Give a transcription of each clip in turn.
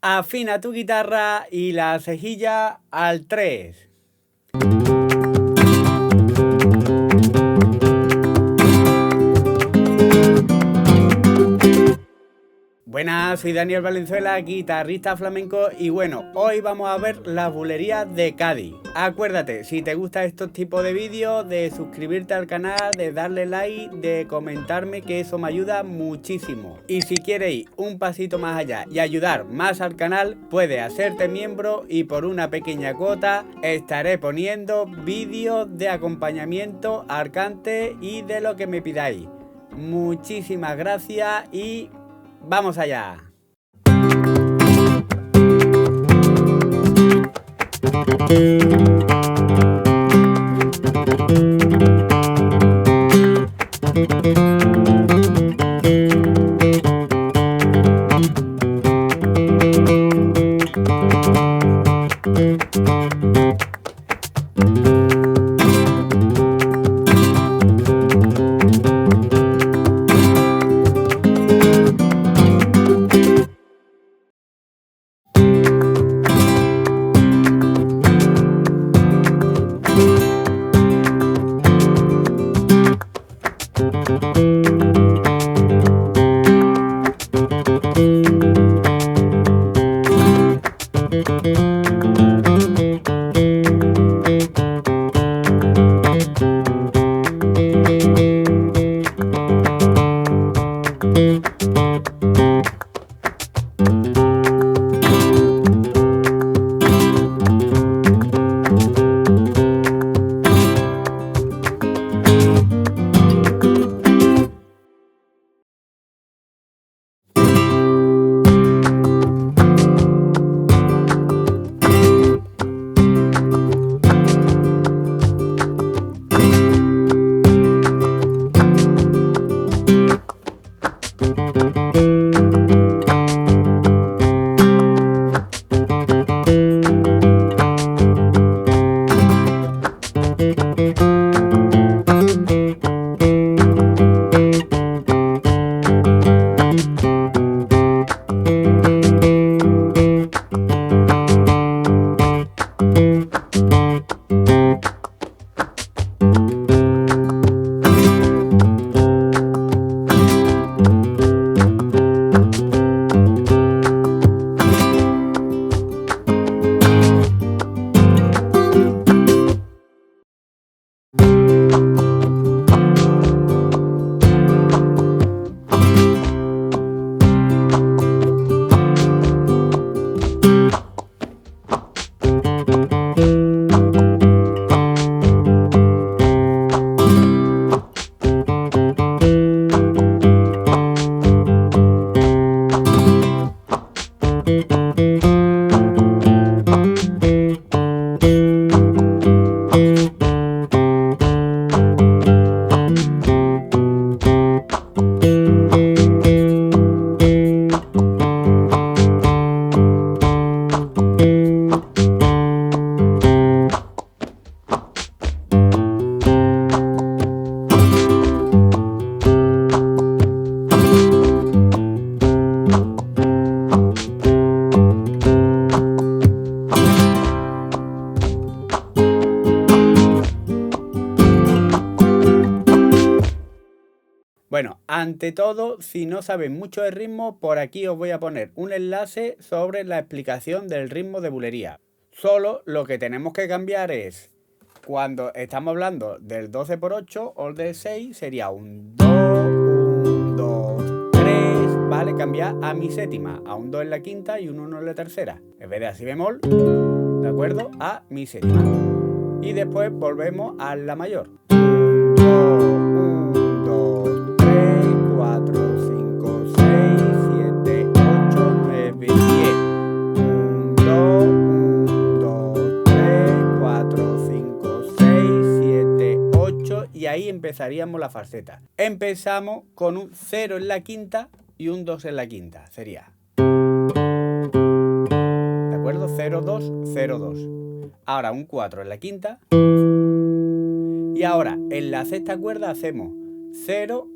Afina tu guitarra y la cejilla al 3. Buenas, soy Daniel Valenzuela, guitarrista flamenco y bueno, hoy vamos a ver las bulerías de Cádiz. Acuérdate, si te gusta estos tipos de vídeos, de suscribirte al canal, de darle like, de comentarme, que eso me ayuda muchísimo. Y si quieres ir un pasito más allá y ayudar más al canal, puedes hacerte miembro y por una pequeña cuota estaré poniendo vídeos de acompañamiento al cante y de lo que me pidáis. Muchísimas gracias y ¡vamos allá! Bueno, ante todo, si no sabes mucho de ritmo, por aquí os voy a poner un enlace sobre la explicación del ritmo de bulería. Solo lo que tenemos que cambiar es, cuando estamos hablando del 12x8 o del 6, sería un 2, 1, 2, 3, ¿vale? Cambiar a mi séptima, a un 2 en la quinta y un 1 en la tercera. En vez de a si bemol, ¿de acuerdo? A mi séptima. Y después volvemos a la mayor. 8 y ahí empezaríamos la falseta. Empezamos con un 0 en la quinta y un 2 en la quinta. Sería, ¿de acuerdo? 0, 2, 0, 2. Ahora un 4 en la quinta. Y ahora en la sexta cuerda hacemos 0,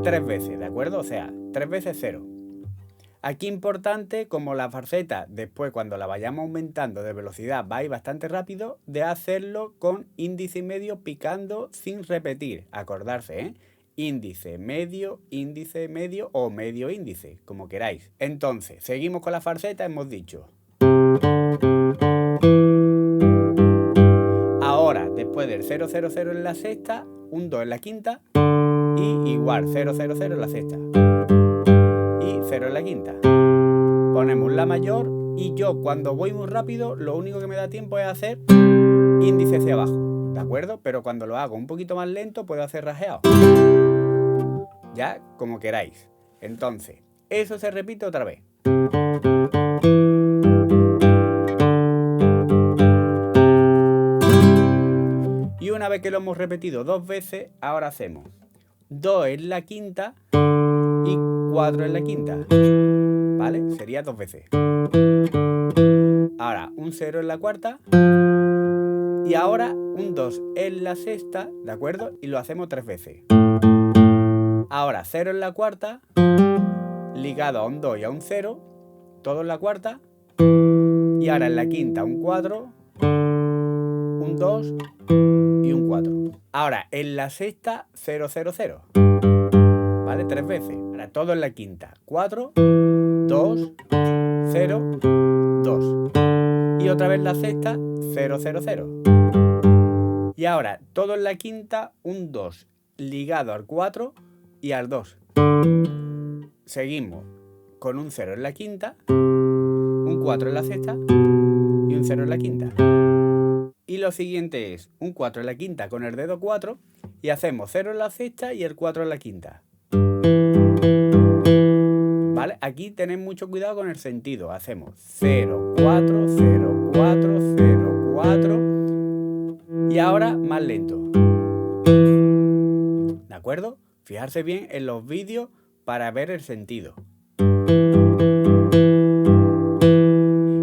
3 veces, ¿de acuerdo? O sea, 3 veces 0. Aquí importante, como la falseta, después cuando la vayamos aumentando de velocidad va a ir bastante rápido, de hacerlo con índice y medio picando sin repetir. Acordarse, ¿eh? Índice medio o medio índice, como queráis. Entonces, seguimos con la falseta, hemos dicho. Ahora, después del 0, 0, 0 en la sexta, un 2 en la quinta y igual 0, 0, 0 en la sexta. 0 en la quinta. Ponemos la mayor y yo cuando voy muy rápido lo único que me da tiempo es hacer índice hacia abajo, ¿de acuerdo? Pero cuando lo hago un poquito más lento puedo hacer rajeado. Ya, como queráis. Entonces, eso se repite otra vez. Y una vez que lo hemos repetido 2 veces, ahora hacemos 2 en la quinta y 4 en la quinta, ¿vale? Sería 2 veces. Ahora un 0 en la cuarta y ahora un 2 en la sexta, ¿de acuerdo? Y lo hacemos 3 veces. Ahora 0 en la cuarta, ligado a un 2 y a un 0, todo en la cuarta. Y ahora en la quinta un 4, un 2 y un 4. Ahora en la sexta 0, 0, 0. ¿Vale? 3 veces. Ahora todo en la quinta. 4, 2, 0, 2. Y otra vez la sexta, 0, 0, 0. Y ahora todo en la quinta, un 2 ligado al 4 y al 2. Seguimos con un 0 en la quinta, un 4 en la sexta y un 0 en la quinta. Y lo siguiente es un 4 en la quinta con el dedo 4 y hacemos 0 en la sexta y el 4 en la quinta. ¿Vale? Aquí tened mucho cuidado con el sentido. Hacemos 0, 4, 0, 4, 0, 4. Y ahora más lento. ¿De acuerdo? Fijarse bien en los vídeos para ver el sentido.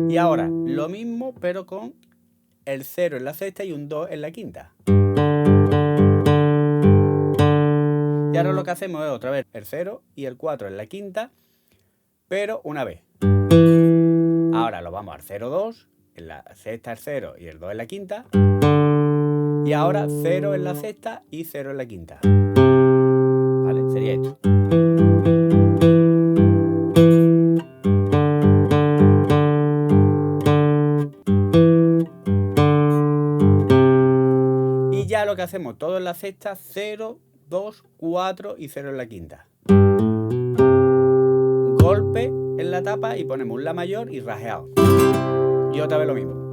Y ahora lo mismo pero con el 0 en la sexta y un 2 en la quinta. Y ahora lo que hacemos es otra vez el 0 y el 4 en la quinta, pero una vez. Ahora lo vamos al 0, 2, en la sexta el 0 y el 2 en la quinta. Y ahora 0 en la sexta y 0 en la quinta. ¿Vale? Sería esto. Y ya lo que hacemos todo en la sexta, 0, 2, 4 y 0 en la quinta. Golpe en la tapa y ponemos un la mayor y rajeado. Y otra vez lo mismo.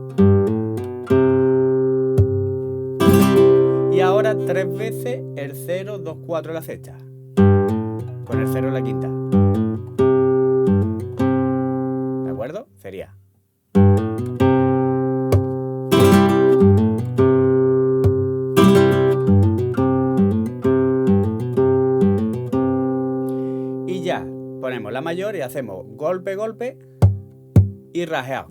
Y ahora 3 veces el 0, 2, 4 en la sexta. Con el 0 en la quinta. ¿De acuerdo? Sería. Y ya ponemos la mayor y hacemos golpe, golpe y rajeado.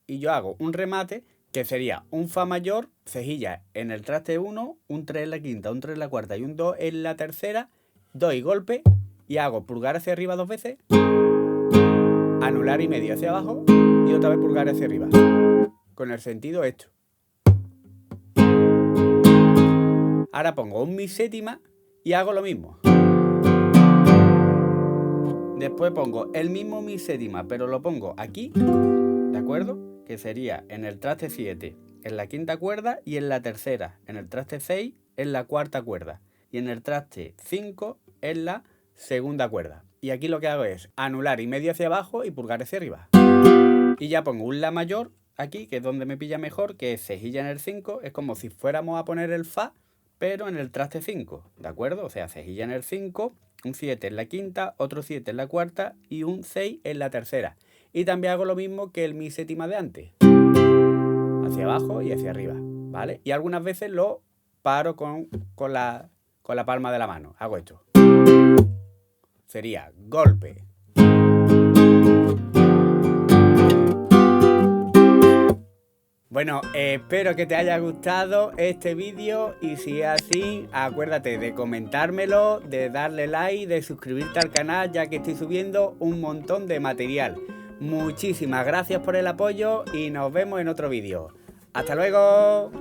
Y yo hago un remate que sería un fa mayor, cejilla en el traste 1, un 3 en la quinta, un 3 en la cuarta y un 2 en la tercera, doy golpe y hago pulgar hacia arriba 2 veces, anular y medio hacia abajo y otra vez pulgar hacia arriba, con el sentido esto. Ahora pongo un mi séptima y hago lo mismo. Después pongo el mismo mi séptima, pero lo pongo aquí, ¿de acuerdo? Que sería en el traste 7, en la quinta cuerda y en la tercera, en el traste 6, en la cuarta cuerda y en el traste 5, en la segunda cuerda. Y aquí lo que hago es anular y medio hacia abajo y pulgar hacia arriba. Y ya pongo un la mayor aquí, que es donde me pilla mejor, que es cejilla en el 5, es como si fuéramos a poner el fa, pero en el traste 5, ¿de acuerdo? O sea, cejilla en el 5, un 7 en la quinta, otro 7 en la cuarta y un 6 en la tercera. Y también hago lo mismo que el mi séptima de antes. Hacia abajo y hacia arriba, ¿vale? Y algunas veces lo paro con la palma de la mano. Hago esto. Sería golpe. Bueno. Bueno, espero que te haya gustado este vídeo y si es así, acuérdate de comentármelo, de darle like, de suscribirte al canal, ya que estoy subiendo un montón de material. Muchísimas gracias por el apoyo y nos vemos en otro vídeo. ¡Hasta luego!